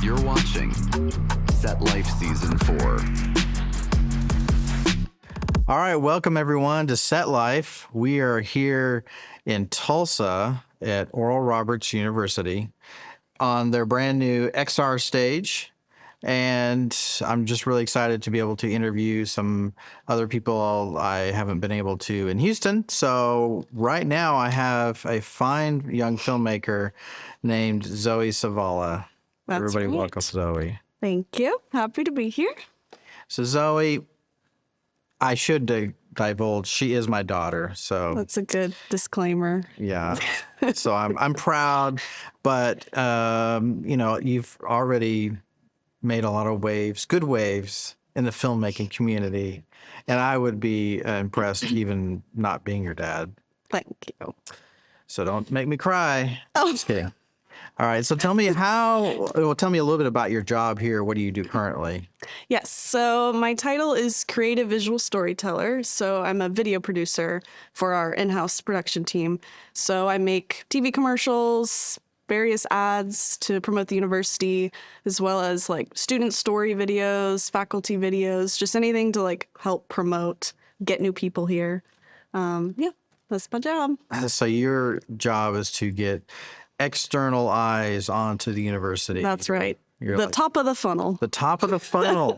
You're watching Set Life Season 4. All right, welcome everyone to Set Life. We are here in Tulsa at Oral Roberts University on their brand new XR stage. And I'm just really excited to be able to interview some other people I haven't been able to in Houston. So right now I have a fine young filmmaker named Zoe Savala. That's Everybody right. welcome Zoe. Thank you. Happy to be here. So Zoe, I should divulge, she is my daughter. So That's a good disclaimer. yeah. So I'm proud, but you've already made a lot of waves, good waves in the filmmaking community, and I would be impressed even not being your dad. Thank you. So don't make me cry. Oh. Just kidding. All right. So tell me tell me a little bit about your job here. What do you do currently? Yes. So my title is Creative Visual Storyteller. So I'm a video producer for our in-house production team. So I make TV commercials, various ads to promote the university, as well as like student story videos, faculty videos, just anything to like help promote, get new people here. Yeah, that's my job. So your job is to get external eyes onto the university. That's right. You're The like top of the funnel. the top of the funnel.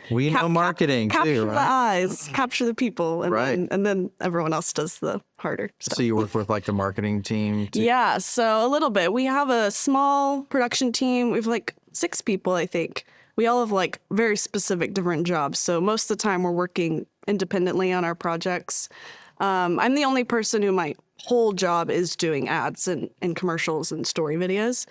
We know marketing Capture too, the right? eyes, capture the people, and, Right. then everyone else does the harder stuff. So you work with like the marketing team too? Yeah, so a little bit. We have a small production team. We have like 6 people, I think. We all have like very specific different jobs. So most of the time we're working independently on our projects. I'm the only person who my whole job is doing ads and commercials and story videos.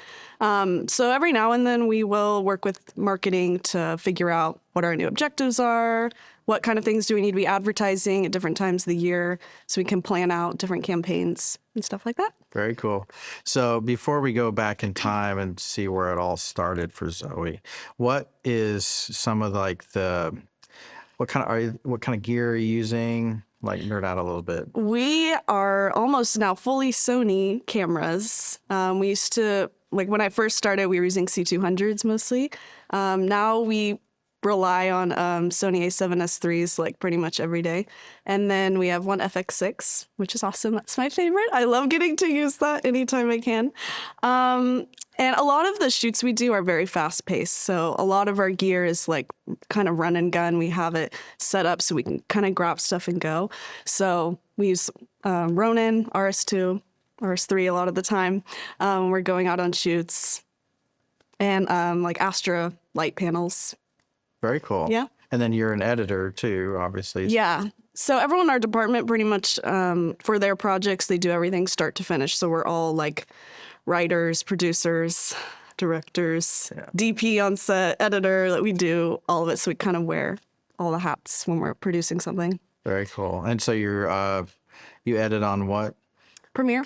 So every now and then we will work with marketing to figure out what our new objectives are, what kind of things do we need to be advertising at different times of the year so we can plan out different campaigns and stuff like that. Very cool. So before we go back in time and see where it all started for Zoe, what is some of like what kind of gear are you using? Like nerd out a little bit. We are almost now fully Sony cameras. We used to, like when I first started, we were using C200s mostly. Now we rely on Sony A7S3s like pretty much every day. And then we have one FX6, which is awesome. That's my favorite. I love getting to use that anytime I can. And a lot of the shoots we do are very fast paced. So a lot of our gear is like kind of run and gun. We have it set up so we can kind of grab stuff and go. So we use Ronin, RS2, RS3 a lot of the time. We're going out on shoots and like Astra light panels. Very cool. Yeah. And then you're an editor too, obviously. Yeah. So everyone in our department pretty much for their projects, they do everything start to finish. So we're all like writers, producers, directors, DP on set, editor, that we do all of it. So we kind of wear all the hats when we're producing something. Very cool. And so you edit on what? Premiere.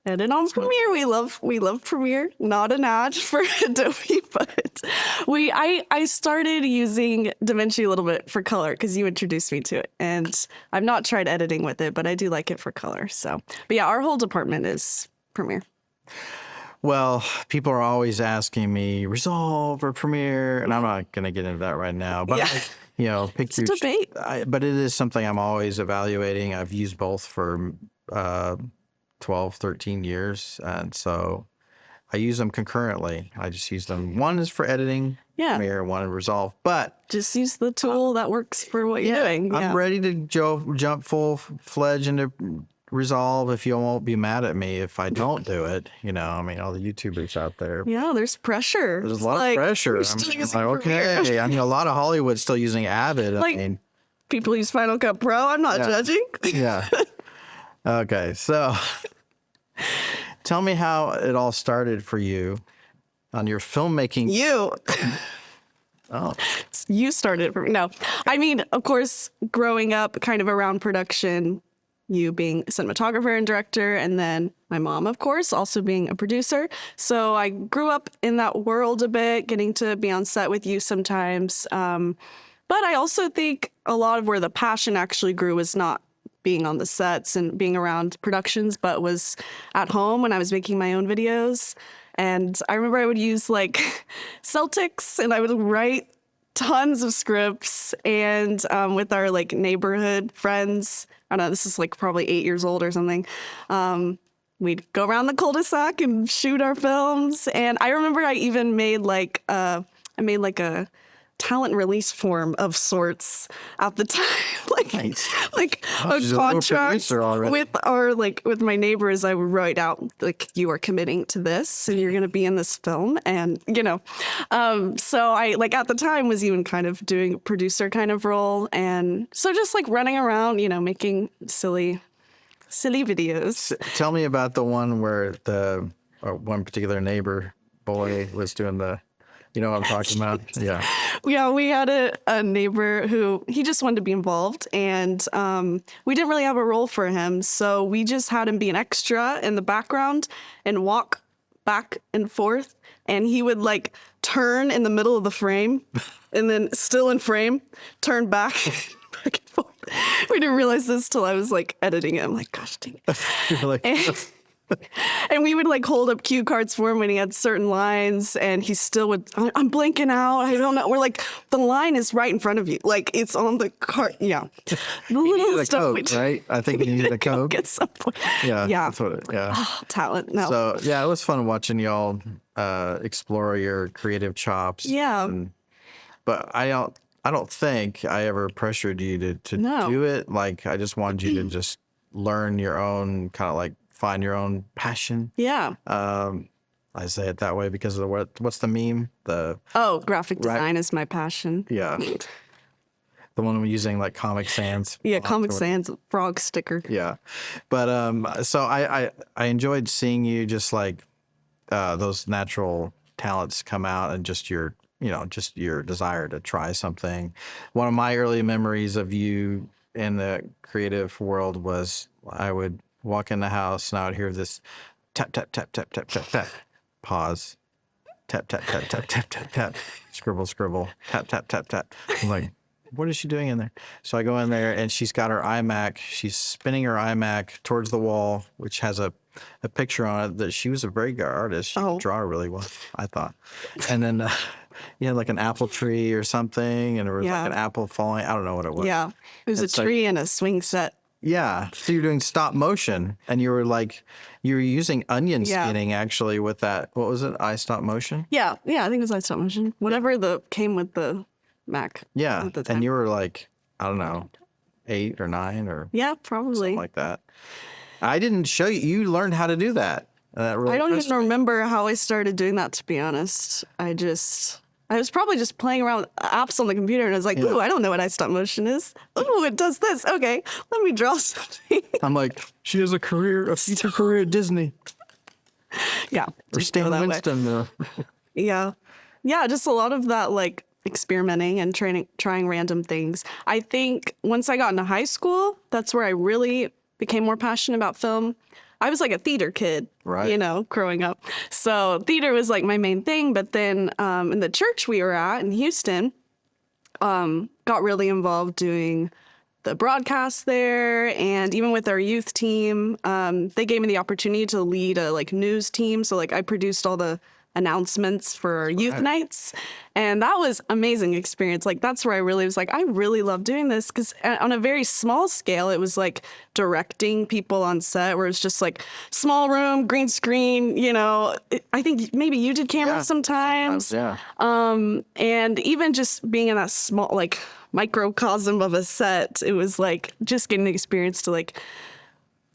Edit on Premiere. We love Premiere. Not an ad for Adobe, but I started using DaVinci a little bit for color because you introduced me to it, and I've not tried editing with it, but I do like it for color. So, but yeah, our whole department is Premiere. Well, people are always asking me Resolve or Premiere, and I'm not going to get into that right now. But Yeah. picture It's a debate. but it is something I'm always evaluating. I've used both for 12, 13 years, and so I use them concurrently. I just use them. One is for editing, Yeah. Premiere, one in Resolve. But Just use the tool that works for what you're doing. Yeah. I'm ready to jump full-fledged into Resolve if you won't be mad at me if I don't do it. I mean, all the YouTubers out there. Yeah, there's pressure. There's a lot of pressure. I'm like, okay. I mean, a lot of Hollywood's still using Avid. Like- I mean, People use Final Cut Pro. I'm not judging. yeah. Okay, so tell me how it all started for you on your filmmaking. You. Oh, You started it for me. No, I mean, of course, growing up kind of around production, you being a cinematographer and director, and then my mom, of course, also being a producer. So I grew up in that world a bit, getting to be on set with you sometimes. But I also think a lot of where the passion actually grew was not being on the sets and being around productions, but was at home when I was making my own videos. And I remember I would use like Celtics and I would write tons of scripts and with our like neighborhood friends. I don't know, this is like probably 8 years old or something. We'd go around the cul-de-sac and shoot our films. And I remember I even made like a talent release form of sorts at the time, like a contract with my neighbors. I would write out like, you are committing to this and you're going to be in this film, and so I like at the time was even kind of doing a producer kind of role, and so just like running around, making silly videos. Tell me about the one where one particular neighbor boy was doing the. You know what I'm talking about? Yeah. Yeah, we had a neighbor who, he just wanted to be involved, and we didn't really have a role for him, so we just had him be an extra in the background and walk back and forth, and he would like turn in the middle of the frame and then still in frame, turn back and forth. We didn't realize this till I was like editing it. I'm like, gosh dang it. And we would like hold up cue cards for him when he had certain lines, and he still would, I'm blanking out. I don't know. We're like, the line is right in front of you. Like, it's on the card. Yeah. The little stuff. Coke, right? I think he needed a Coke. At some point. Yeah. That's what Oh, talent. No. So, yeah, it was fun watching y'all explore your creative chops. Yeah. But I don't think I ever pressured you to do it. Like, I just wanted you to just learn your own kind of like, find your own passion. Yeah. I say it that way because of what's the meme? Graphic design is my passion. Yeah. The one we're using like Comic Sans. Yeah, Comic Sans frog sticker. Yeah. But so I enjoyed seeing you just like those natural talents come out and just your desire to try something. One of my early memories of you in the creative world was I would walk in the house and I would hear this tap, tap, tap, tap, tap, tap, tap, pause, tap, tap, tap, tap, tap, tap, tap, scribble, scribble, tap, tap, tap, tap. I'm like, what is she doing in there? So I go in there and she's got her iMac. She's spinning her iMac towards the wall, which has a picture on it that she was a very good artist. She could draw really well, I thought. And then you had like an apple tree or something, and there was like an apple falling. I don't know what it was. Yeah, it was a tree and a swing set. Yeah. So you're doing stop motion, and you were using onion skinning actually with that. What was it? iStop motion? Yeah. I think it was iStop motion. Whatever came with the Mac. Yeah. And you were like, I don't know, 8 or 9 or probably something like that. I didn't show you. You learned how to do that. I don't even remember how I started doing that, to be honest. I was probably just playing around with apps on the computer, and I was like, ooh, I don't know what iStop motion is. Ooh, it does this. Okay, let me draw something. I'm like, she has a future career at Disney. Yeah. Or Stan Winston. Yeah. Yeah, just a lot of that, like, experimenting and trying random things. I think once I got into high school, that's where I really became more passionate about film. I was like a theater kid, growing up. So theater was like my main thing. But then in the church we were at in Houston, got really involved doing the broadcast there. And even with our youth team, they gave me the opportunity to lead a like news team. So like I produced all the announcements for our youth nights. And that was amazing experience. Like that's where I really was like, I really love doing this, because on a very small scale, it was like directing people on set where it's just like small room, green screen, I think maybe you did cameras sometimes. Yeah. And even just being in that small, like microcosm of a set, it was like just getting the experience to like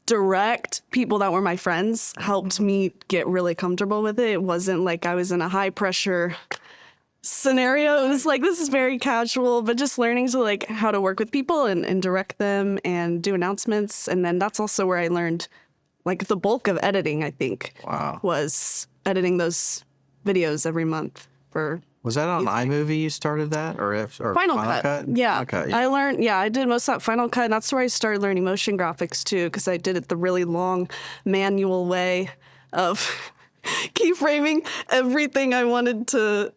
direct people that were my friends helped me get really comfortable with it. It wasn't like I was in a high pressure scenario. It was like, this is very casual, but just learning to like how to work with people and direct them and do announcements. And then that's also where I learned like the bulk of editing, I think. Wow. Was editing those videos every month for. Was that on iMovie you started that, or Final Cut? Yeah. Okay. I learned, I did most of that Final Cut, and that's where I started learning motion graphics too, because I did it the really long manual way of keyframing everything I wanted to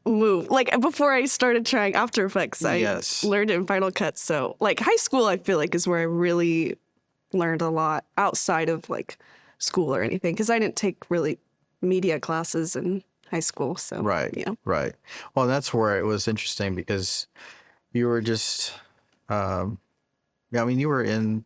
move. Like before I started trying After Effects, I Yes. learned it in Final Cut. So like high school, I feel like is where I really learned a lot outside of like school or anything, because I didn't take really media classes in high school. So Right. yeah. Right. Well, that's where it was interesting because you were just, yeah, I mean, you were in,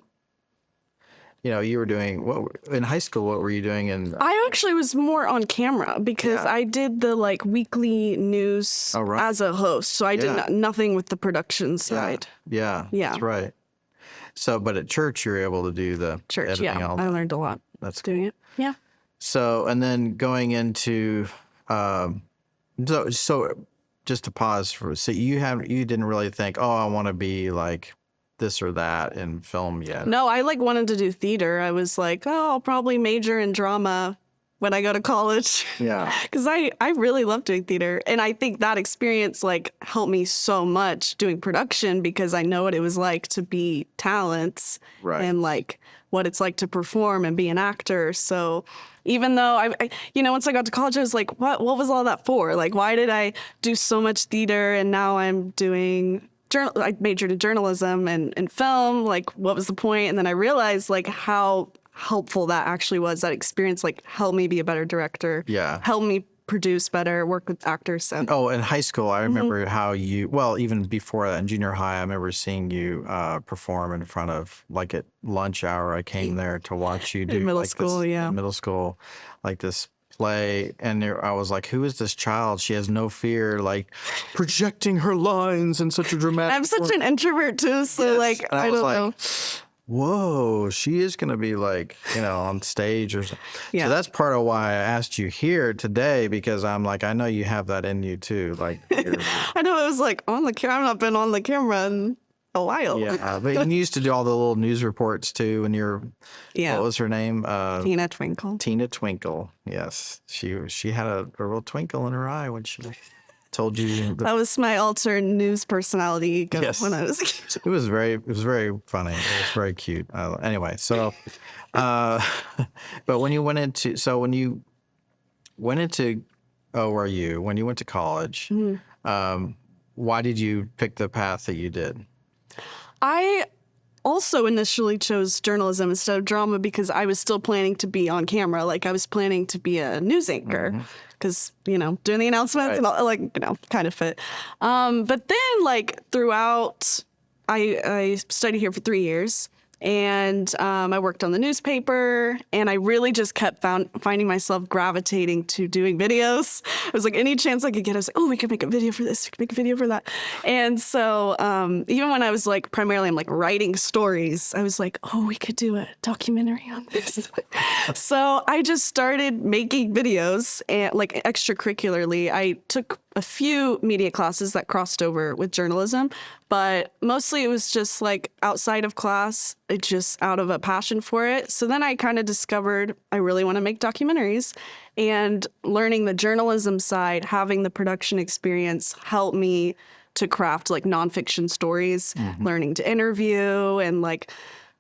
you were doing in high school. What were you doing in? I actually was more on camera because Yeah. I did the like weekly news Oh, right. as a host. So I did Yeah. nothing with the production side. Yeah. Yeah. That's right. So, but at church, you were able to do the Church, editing. yeah. All I that. learned a lot That's cool. doing it. Yeah. So, and then going into, so just to pause so you didn't really think, oh, I want to be like this or that in film yet. No, I like wanted to do theater. I was like, oh, I'll probably major in drama when I go to college. Yeah. Because I really love doing theater. And I think that experience like helped me so much doing production because I know what it was like to be talents Right. and like what it's like to perform and be an actor. So even though I once I got to college, I was like, what was all that for? Like, why did I do so much theater and now I'm doing I majored in journalism and film. Like, what was the point? And then I realized like how helpful that actually was. That experience like helped me be a better director. Yeah. Helped me produce better, work with actors. So. Oh, in high school, I remember how even before that in junior high, I remember seeing you perform in front of, like at lunch hour, I came there to watch you do middle like school, this, yeah. in middle school, like this play. And I was like, who is this child? She has no fear, like projecting her lines in such a dramatic I'm such way. an introvert too, so Yes. like And I was don't like, know. whoa, she is going to be like, on stage or something. Yeah. So that's part of why I asked you here today, because I'm like, I know you have that in you too. Like, I know it was like on the camera. I've not been on the camera in a while. yeah. But you used to do all the little news reports too when you're, Yeah. what was her name? Tina Twinkle. Tina Twinkle. Yes. She had a real twinkle in her eye when she told you. That was my alter news personality Yes. when I was a kid. It was very funny. It was very cute. Anyway, so, but when you went into, when you went to college, why did you pick the path that you did? I also initially chose journalism instead of drama because I was still planning to be on camera. Like I was planning to be a news anchor because, doing the announcements and all, kind of fit. But then like throughout, I studied here for 3 years. And I worked on the newspaper, and I really just kept finding myself gravitating to doing videos. I was like, any chance I could get, I was like, oh, we could make a video for this, we could make a video for that. And so even when I was like, primarily I'm like writing stories, I was like, oh, we could do a documentary on this. So I just started making videos, and like extracurricularly, I took a few media classes that crossed over with journalism, but mostly it was just like outside of class, it just out of a passion for it. So then I kind of discovered I really want to make documentaries, and learning the journalism side, having the production experience helped me to craft like nonfiction stories, learning to interview and like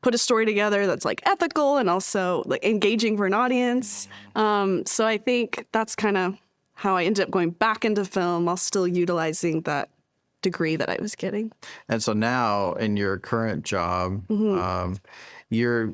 put a story together that's like ethical and also like engaging for an audience. So I think that's kind of how I ended up going back into film while still utilizing that degree that I was getting. And so now in your current job, you're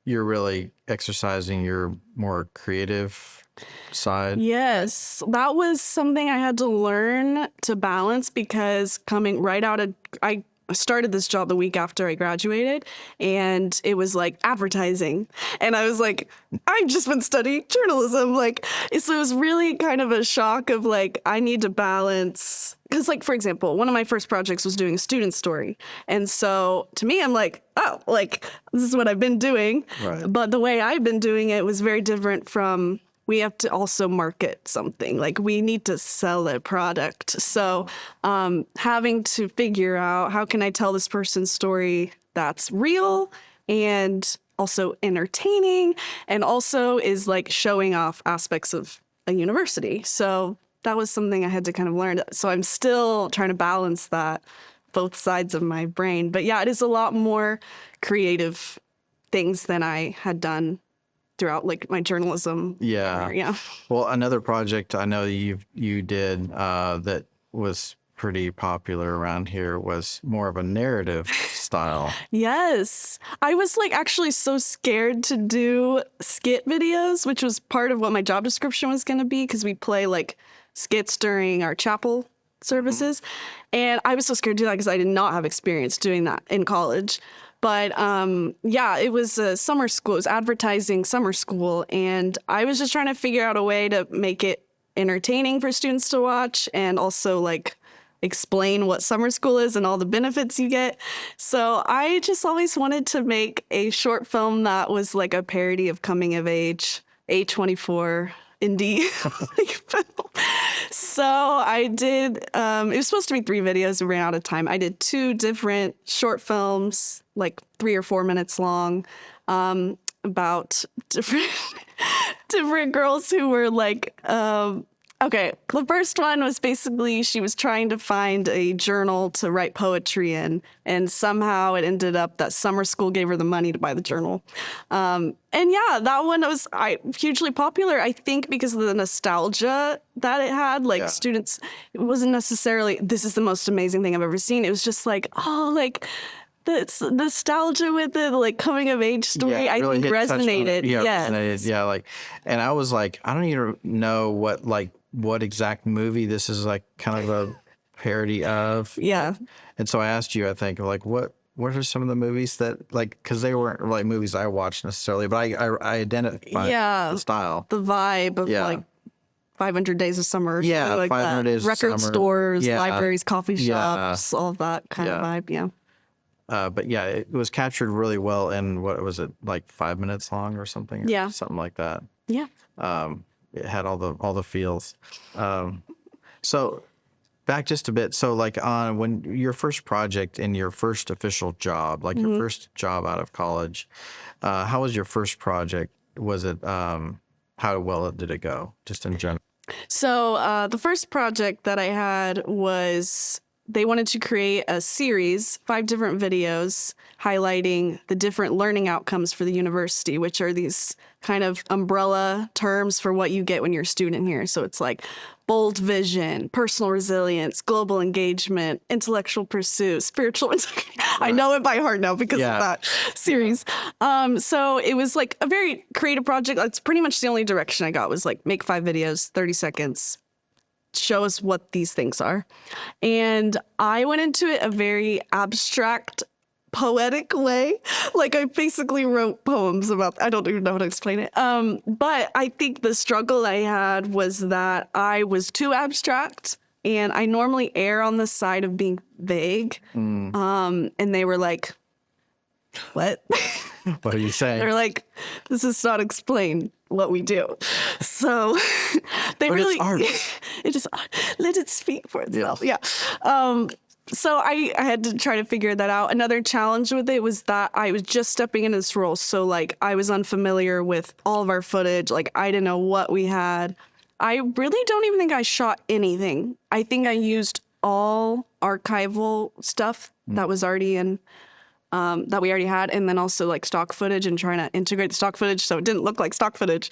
really exercising your more creative side. Yes, that was something I had to learn to balance because coming right out of, I started this job the week after I graduated, and it was like advertising. And I was like, I've just been studying journalism. Like, so it was really kind of a shock of like, I need to balance. Because like, for example, one of my first projects was doing a student story. And so to me, I'm like, oh, like, this is what I've been doing. Right. But the way I've been doing it was very different from, we have to also market something. Like we need to sell a product. So having to figure out how can I tell this person's story that's real and also entertaining and also is like showing off aspects of a university. So that was something I had to kind of learn. So I'm still trying to balance that, both sides of my brain. But yeah, it is a lot more creative things than I had done throughout like my journalism. Yeah. career. Yeah. Well, another project I know you did that was pretty popular around here was more of a narrative style. Yes. I was like actually so scared to do skit videos, which was part of what my job description was going to be because we play like skits during our chapel services. And I was so scared to do that because I did not have experience doing that in college. But yeah, it was a summer school. It was advertising summer school. And I was just trying to figure out a way to make it entertaining for students to watch and also like explain what summer school is and all the benefits you get. So I just always wanted to make a short film that was like a parody of coming of age, A24 indie like film. So I did, it was supposed to be 3 videos and ran out of time. I did 2 different short films, like 3 or 4 minutes long, about different girls who were like, okay, the first one was basically she was trying to find a journal to write poetry in, and somehow it ended up that summer school gave her the money to buy the journal. And yeah, that one was hugely popular, I think, because of the nostalgia that it had. Like students, it wasn't necessarily, this is the most amazing thing I've ever seen. It was just like, oh, like, the nostalgia with it, like coming of age story, Yeah, I really think resonated. resonated. Yeah, like, and I was like, I don't even know what exact movie this is like kind of a parody of. Yeah. And so I asked you, I think, like, what are some of the movies that, like, because they weren't like movies I watched necessarily, but I identified the style, the vibe of like 500 Days of Summer. Yeah, like 500 that. Days of Record Summer. stores, Yeah. libraries, coffee shops, all of that kind of vibe. Yeah. But yeah, it was captured really well in, what was it, like 5 minutes long or something? Yeah. Something like that. Yeah. It had all the feels. So back just a bit. So like on when your first project and your first official job, like your first job out of college, how was your first project? Was it, how well did it go just in general? So the first project that I had was they wanted to create a series, 5 different videos highlighting the different learning outcomes for the university, which are these kind of umbrella terms for what you get when you're a student here. So it's like bold vision, personal resilience, global engagement, intellectual pursuit, spiritual integrity. I know it by heart now because of that series. So it was like a very creative project. That's pretty much the only direction I got was like make 5 videos, 30 seconds. Show us what these things are. And I went into it a very abstract, poetic way. Like I basically wrote poems about, I don't even know how to explain it. But I think the struggle I had was that I was too abstract, and I normally err on the side of being vague. And they were like, what? What are you saying? They're like, this is not explain what we do. So they really, it's art. It just, let it speak for itself. Yeah. So I had to try to figure that out. Another challenge with it was that I was just stepping into this role. So like I was unfamiliar with all of our footage. Like I didn't know what we had. I really don't even think I shot anything. I think I used all archival stuff that was already in, that we already had, and then also like stock footage and trying to integrate the stock footage so it didn't look like stock footage.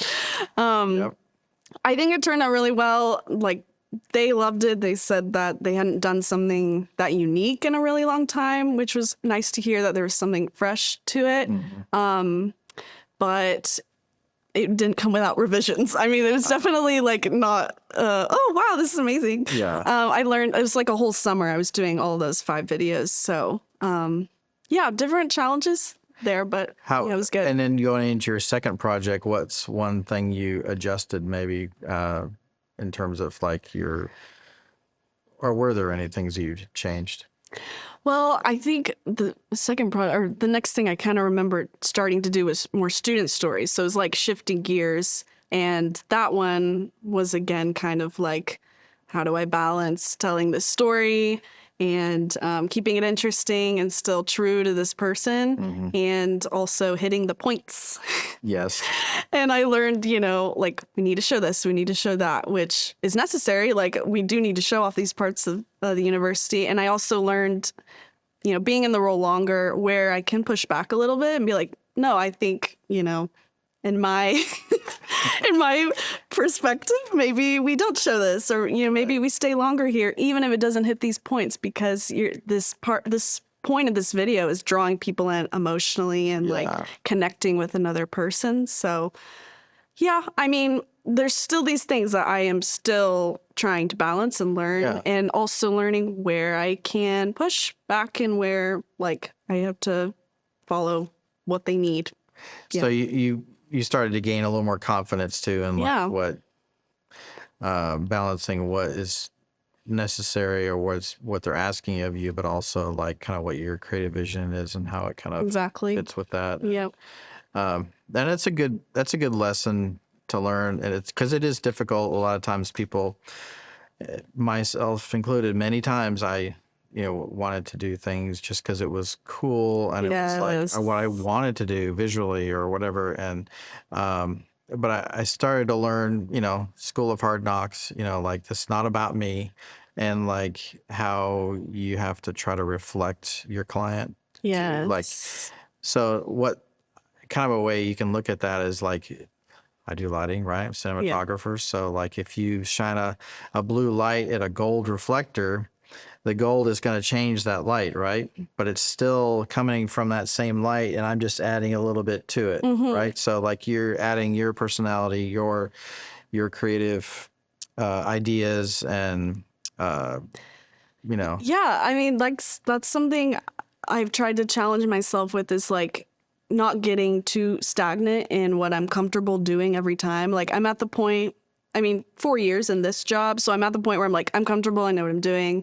I think it turned out really well. Like they loved it. They said that they hadn't done something that unique in a really long time, which was nice to hear that there was something fresh to it. But it didn't come without revisions. I mean, it was definitely like not, oh, wow, this is amazing. Yeah. I learned, it was like a whole summer I was doing all those 5 videos. So, yeah, different challenges there, but yeah, it was good. And then going into your second project, what's one thing you adjusted maybe in terms of like or were there any things you changed? Well, I think the second project, or the next thing I kind of remember starting to do was more student stories. So it was like shifting gears. And that one was, again, kind of like, how do I balance telling this story and keeping it interesting and still true to this person and also hitting the points. Yes. And I learned, like, we need to show this, we need to show that, which is necessary. Like, we do need to show off these parts of the university. And I also learned, being in the role longer, where I can push back a little bit and be like, no, I think, in my in my perspective, maybe we don't show this, or maybe we stay longer here, even if it doesn't hit these points, because this point of this video is drawing people in emotionally and like connecting with another person. So yeah, I mean, there's still these things that I am still trying to balance and learn, and also learning where I can push back and where like I have to follow what they need. So you started to gain a little more confidence too in like what balancing what is necessary or what they're asking of you, but also like kind of what your creative vision is and how it kind of fits with that. Yep. And that's a good lesson to learn, and it's because it is difficult. A lot of times people, myself included, many times I wanted to do things just because it was cool and it was like what I wanted to do visually or whatever. And but I started to learn, School of Hard Knocks, like this is not about me, and like how you have to try to reflect your client. Yes. Like, so what kind of a way you can look at that is like, I do lighting, right? I'm a cinematographer. So like if you shine a blue light at a gold reflector, the gold is going to change that light, right? But it's still coming from that same light, and I'm just adding a little bit to it, right? So like you're adding your personality, your creative ideas, and Yeah, I mean, like that's something I've tried to challenge myself with, is like not getting too stagnant in what I'm comfortable doing every time. Like I'm at the point, 4 years in this job, so I'm at the point where I'm like, I'm comfortable, I know what I'm doing.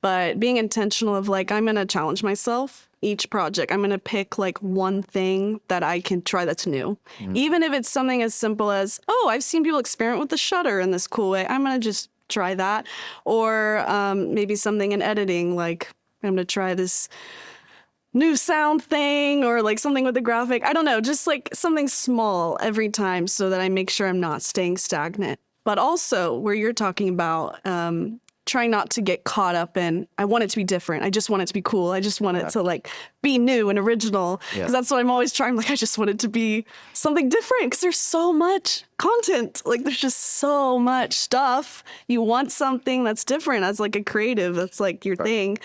But being intentional of like, I'm going to challenge myself each project. I'm going to pick like one thing that I can try that's new. Even if it's something as simple as, oh, I've seen people experiment with the shutter in this cool way. I'm going to just try that. Or maybe something in editing, like I'm going to try this new sound thing, or like something with the graphic. I don't know, just like something small every time so that I make sure I'm not staying stagnant. But also where you're talking about trying not to get caught up in, I want it to be different. I just want it to be cool. I just want it to like be new and original. Because that's what I'm always trying. Like, I just want it to be something different because there's so much content. Like there's just so much stuff. You want something that's different as like a creative. That's like your thing.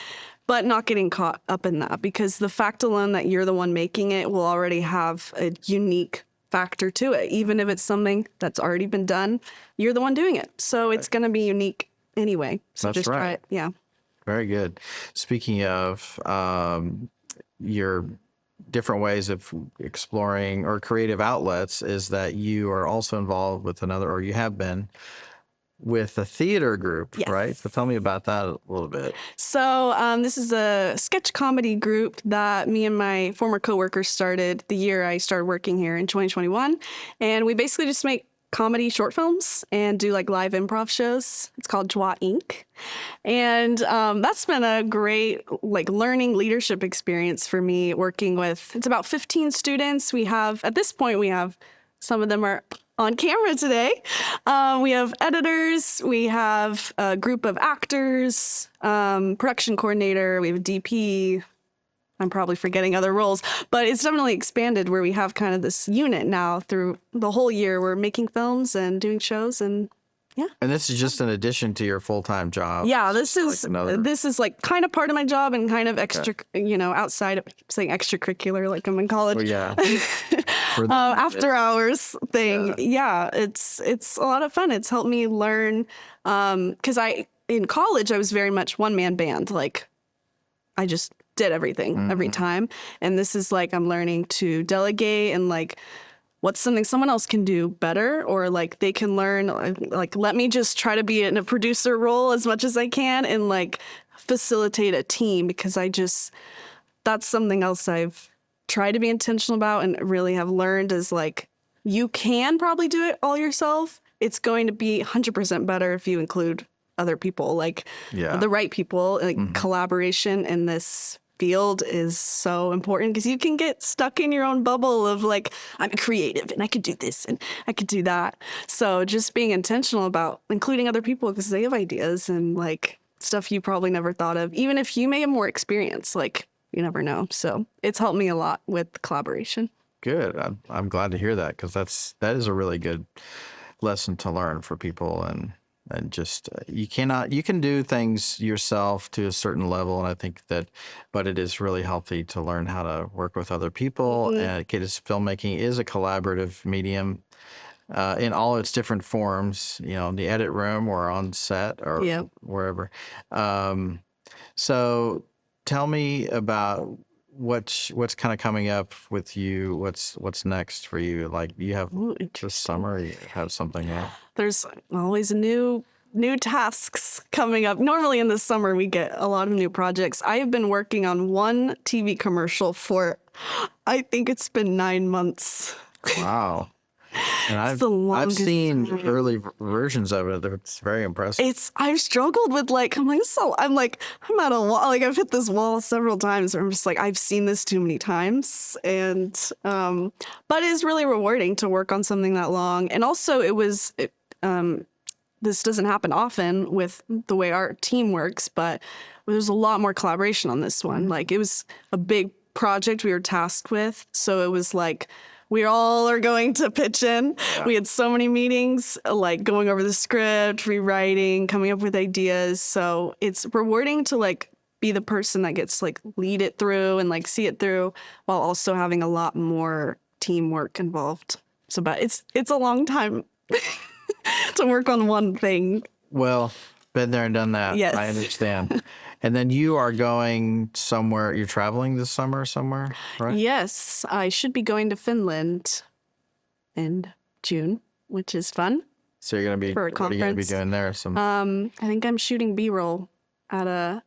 But not getting caught up in that, because the fact alone that you're the one making it will already have a unique factor to it. Even if it's something that's already been done, you're the one doing it. So it's going to be unique anyway. So just try it. Yeah. Very good. Speaking of your different ways of exploring or creative outlets, is that you are also involved with another, or you have been, with a theater group, right? So tell me about that a little bit. So this is a sketch comedy group that me and my former coworkers started the year I started working here in 2021. And we basically just make comedy short films and do like live improv shows. It's called Joie Ink. And that's been a great like learning leadership experience for me, working with, it's about 15 students. At this point, we have, some of them are on camera today. We have editors, we have a group of actors, production coordinator, we have a DP. I'm probably forgetting other roles, but it's definitely expanded where we have kind of this unit now through the whole year. We're making films and doing shows, and And this is just in addition to your full-time job. Yeah, this is like kind of part of my job and kind of extra, outside of saying extracurricular, like I'm in college. Well, yeah. After hours thing. Yeah, it's a lot of fun. It's helped me learn, because in college I was very much one-man band. Like I just did everything every time. And this is like, I'm learning to delegate and like, what's something someone else can do better, or like they can learn, like, let me just try to be in a producer role as much as I can and like facilitate a team, because that's something else I've tried to be intentional about and really have learned is like, you can probably do it all yourself. It's going to be 100% better if you include other people, like the right people. Like collaboration in this field is so important, because you can get stuck in your own bubble of like, I'm creative and I could do this and I could do that. So just being intentional about including other people, because they have ideas and like stuff you probably never thought of, even if you may have more experience, like you never know. So it's helped me a lot with collaboration. Good. I'm glad to hear that because that is a really good lesson to learn for people, and just you can do things yourself to a certain level, and I think that, but it is really healthy to learn how to work with other people. And because filmmaking is a collaborative medium in all its different forms, in the edit room or on set or Yep. wherever. So tell me about what's kind of coming up with you. What's next for you? Like you have Ooh, this interesting. summer, you have something else. There's always new tasks coming up. Normally in the summer we get a lot of new projects. I have been working on one TV commercial for, I think it's been 9 months. Wow. And It's the I've longest seen time. early versions of it. It's very impressive. I've struggled with I'm at a wall. Like I've hit this wall several times where I'm just like, I've seen this too many times. And, but it's really rewarding to work on something that long. And also this doesn't happen often with the way our team works, but there's a lot more collaboration on this one. Like it was a big project we were tasked with. So it was like, we all are going to pitch in. Yeah. We had so many meetings, like going over the script, rewriting, coming up with ideas. So it's rewarding to be the person that gets lead it through and see it through while also having a lot more teamwork involved. So, but it's a long time to work on one thing. Well, been there and done that. Yes. I understand. And then you are going somewhere. You're traveling this summer somewhere, right? Yes, I should be going to Finland in June, which is fun. So you're going to be, For a what are you going to be conference. doing there? I think I'm shooting B-roll at a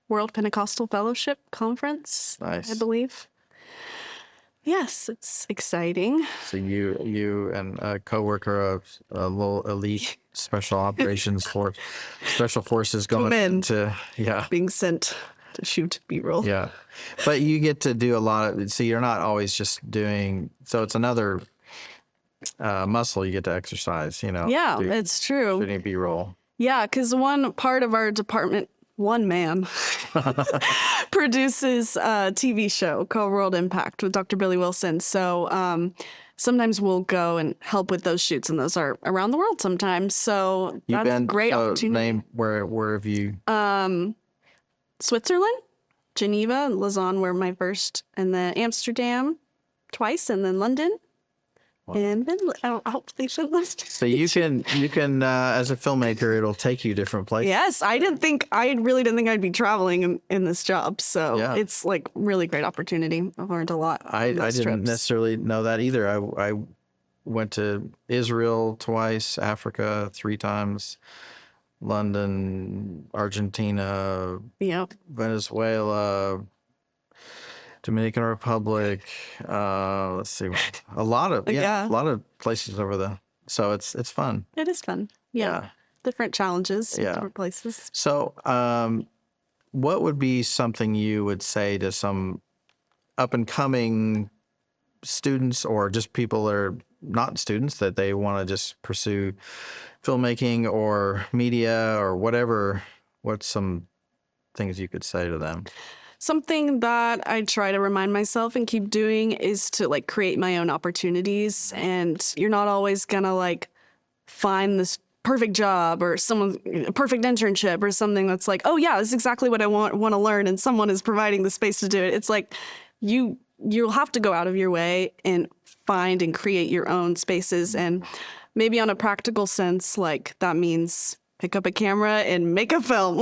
World Pentecostal Fellowship conference, Nice. I believe. Yes, it's exciting. So you and a coworker, a little elite special operations force, special forces going men. to, yeah. Being sent to shoot B-roll. Yeah. But you get to do a lot of, so you're not always just doing, so it's another muscle you get to exercise, Yeah, it's true. shooting B-roll. Yeah, because one part of our department, one man, produces a TV show called World Impact with Dr. Billy Wilson. So sometimes we'll go and help with those shoots, and those are around the world sometimes. So You've that's a been, great opportunity. Name, where have you? Switzerland, Geneva, and Lausanne were my first, and then Amsterdam twice, and then London. Wow. And then hopefully Finland. So you can as a filmmaker, it'll take you different places. Yes, I really didn't think I'd be traveling in this job. So Yeah. it's really great opportunity. I've learned a lot. I didn't necessarily know that either. I went to Israel twice, Africa 3 times, London, Argentina, Yep. Venezuela, Dominican Republic. Let's see, a lot of places over there. So it's fun. It is fun. Yeah. Different challenges. Yeah. Different places. So, what would be something you would say to some up and coming students or just people that are not students that they want to just pursue filmmaking or media or whatever? What's some things you could say to them? Something that I try to remind myself and keep doing is to create my own opportunities. And you're not always gonna find this perfect job or a perfect internship or something that's oh yeah, this is exactly what I want to learn, and someone is providing the space to do it. It's you'll have to go out of your way and find and create your own spaces. And maybe on a practical sense, that means pick up a camera and make a film.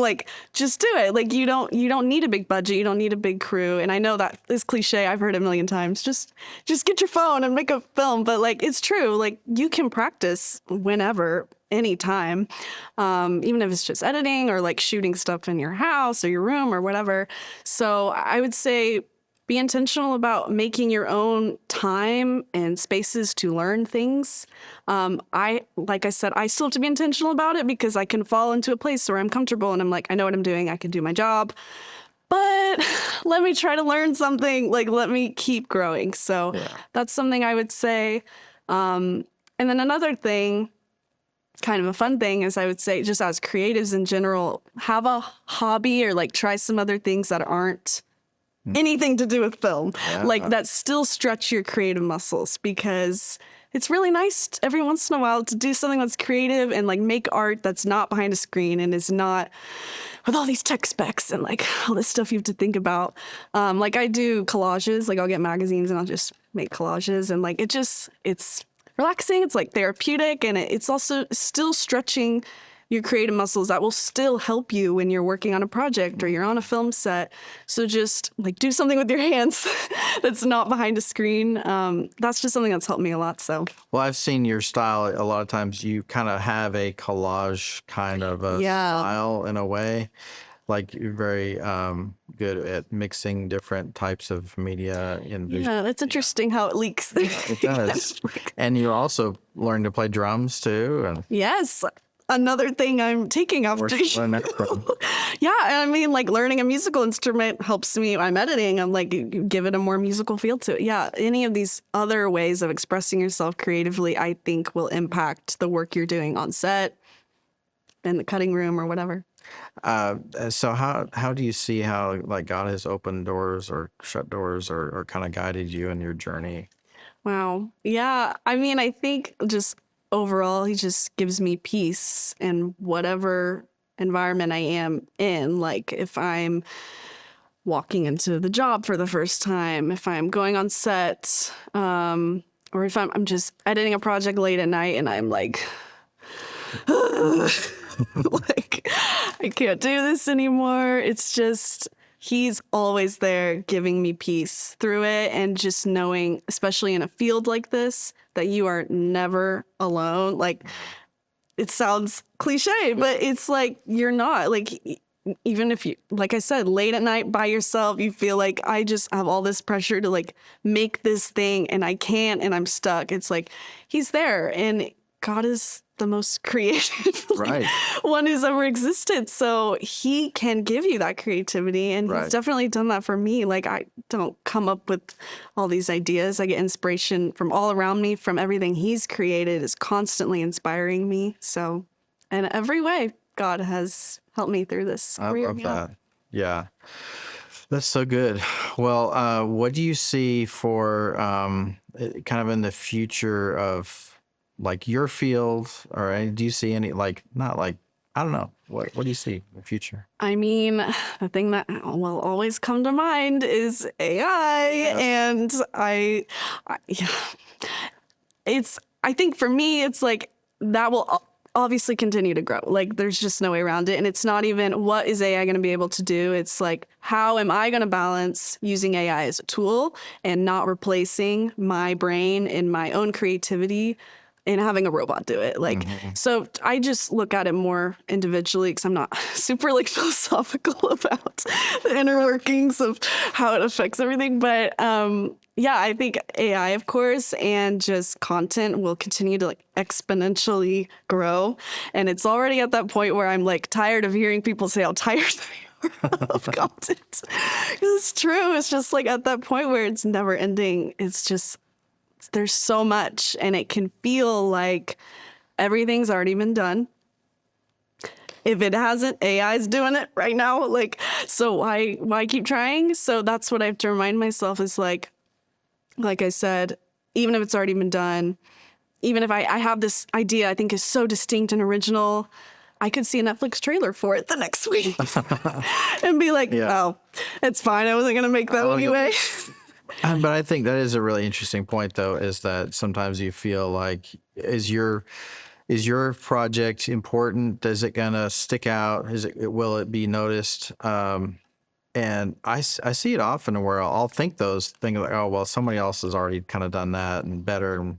Just do it. You don't need a big budget. You don't need a big crew. And I know that is cliche. I've heard it a million times. Just get your phone and make a film. But it's true. You can practice whenever, anytime, even if it's just editing or shooting stuff in your house or your room or whatever. So I would say be intentional about making your own time and spaces to learn things. Like I said, I still have to be intentional about it because I can fall into a place where I'm comfortable and I'm I know what I'm doing. I can do my job, but let me try to learn something. Let me keep growing. So that's something I would say. And then another thing, kind of a fun thing, is I would say just as creatives in general, have a hobby or try some other things that aren't anything to do with film, like that still stretch your creative muscles, because it's really nice every once in a while to do something that's creative and like make art that's not behind a screen and is not with all these tech specs and like all this stuff you have to think about. Like I do collages, like I'll get magazines and I'll just make collages, and like it's relaxing, it's like therapeutic, and it's also still stretching your creative muscles that will still help you when you're working on a project or you're on a film set. So just like do something with your hands that's not behind a screen. That's just something that's helped me a lot. So, well, I've seen your style. A lot of times you kind of have a collage kind of a style in a way. Like you're very good at mixing different types of media in visual. Yeah, that's interesting how it leaks. It does. And you also learn to play drums too. And yes. Another thing I'm taking after yeah, I mean, like learning a musical instrument helps me. I'm editing. I'm like, give it a more musical feel to it. Yeah, any of these other ways of expressing yourself creatively, I think, will impact the work you're doing on set, in the cutting room, or whatever. So how do you see how like God has opened doors or shut doors or kind of guided you in your journey? Wow. Yeah. I mean, I think just overall, he just gives me peace in whatever environment I am in. Like if I'm walking into the job for the first time, if I'm going on set, or if I'm just editing a project late at night and I'm like, like, I can't do this anymore. It's just, he's always there giving me peace through it, and just knowing, especially in a field like this, that you are never alone. Like, it sounds cliche, but it's like you're not. Like, even if you, like I said, late at night by yourself, you feel like I just have all this pressure to like make this thing and I can't and I'm stuck. It's like he's there, and God is the most creative one who's ever existed. So he can give you that creativity, and he's definitely done that for me. Like I don't come up with all these ideas. I get inspiration from all around me, from everything he's created is constantly inspiring me. So in every way, God has helped me through this career. I love that. Yeah. That's so good. Well, what do you see for kind of in the future of like your field, or do you see any, like, not like, I don't know, what do you see in the future? I mean, the thing that will always come to mind is AI. And I think for me, it's like that will obviously continue to grow. Like there's just no way around it. And it's not even what is AI going to be able to do? It's like, how am I going to balance using AI as a tool and not replacing my brain and my own creativity and having a robot do it? Like, so I just look at it more individually, because I'm not super like philosophical about the inner workings of how it affects everything. But yeah, I think AI, of course, and just content will continue to like exponentially grow. And it's already at that point where I'm like tired of hearing people say how tired they are of content. It's true. It's just like at that point where it's never ending. It's just, there's so much, and it can feel like everything's already been done. If it hasn't, AI's doing it right now. Like, so why keep trying? So that's what I have to remind myself is like I said, even if it's already been done, even if I have this idea I think is so distinct and original, I could see a Netflix trailer for it the next week and be like, oh, it's fine. I wasn't going to make that anyway. But I think that is a really interesting point, though, is that sometimes you feel like, is your project important? Is it gonna stick out? Will it be noticed? And I see it often where I'll think those things like, oh, well, somebody else has already kind of done that and better.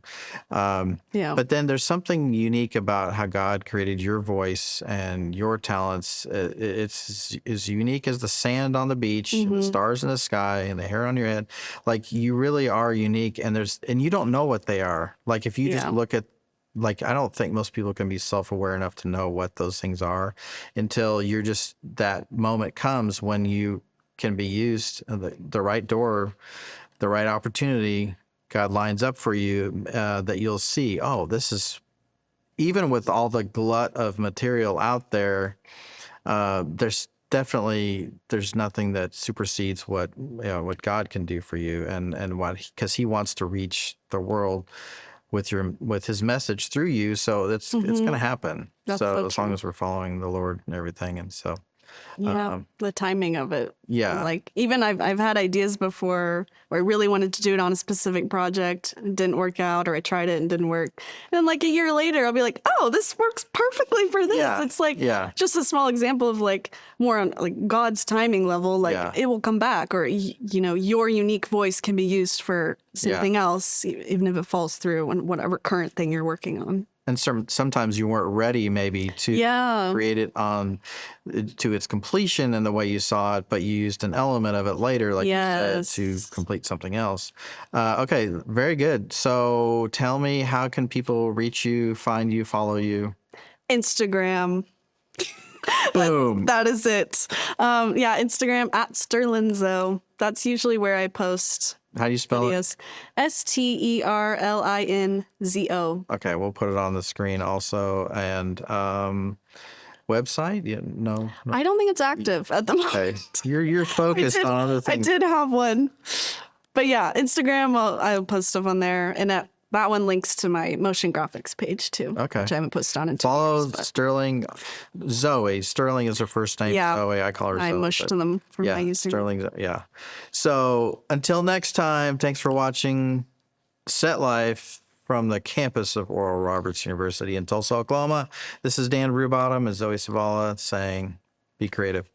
But then there's something unique about how God created your voice and your talents. It's as unique as the sand on the beach, and the stars in the sky, and the hair on your head. Like you really are unique, and you don't know what they are. Like if you just look at, like, I don't think most people can be self-aware enough to know what those things are until that moment comes when you can be used, the right door, the right opportunity, God lines up for you, that you'll see, oh, this is, even with all the glut of material out there, there's definitely there's nothing that supersedes what God can do for you, and because He wants to reach the world with His message through you. So it's going to happen. That's So so as long true. as we're following the Lord and everything, and so Yeah, the timing of it. yeah. Like even I've had ideas before where I really wanted to do it on a specific project. It didn't work out, or I tried it and didn't work. And then like a year later, I'll be like, oh, this works perfectly for this. Yeah, It's like yeah. just a small example of like more on like God's timing level. Like Yeah. it will come back, or your unique voice can be used for something else, even if it falls through on whatever current thing you're working on. And sometimes you weren't ready maybe to create it to its completion in the way you saw it, but you used an element of it later, like you said, to complete something else. Okay, very good. So tell me, how can people reach you, find you, follow you? Instagram. Boom. That is it. Instagram at Sterlinzo. That's usually where I post How do you spell it? videos. Sterlinzo. Okay, we'll put it on the screen also. And website? Yeah, no. I don't think it's active at the moment. Okay, you're focused on other I things. did have one, but yeah, Instagram. I'll post stuff on there, and that one links to my motion graphics page too. Okay. Which I haven't posted on in 2 Follow years, but Sterling. Zoe. Sterling is her first name. Yeah. Zoe. I call her Zoe. I mushed but- them for Yeah, my username. Sterling. Yeah. So until next time, thanks for watching Set Life from the campus of Oral Roberts University in Tulsa, Oklahoma. This is Dan Rubottom and Zoe Savala saying, be creative.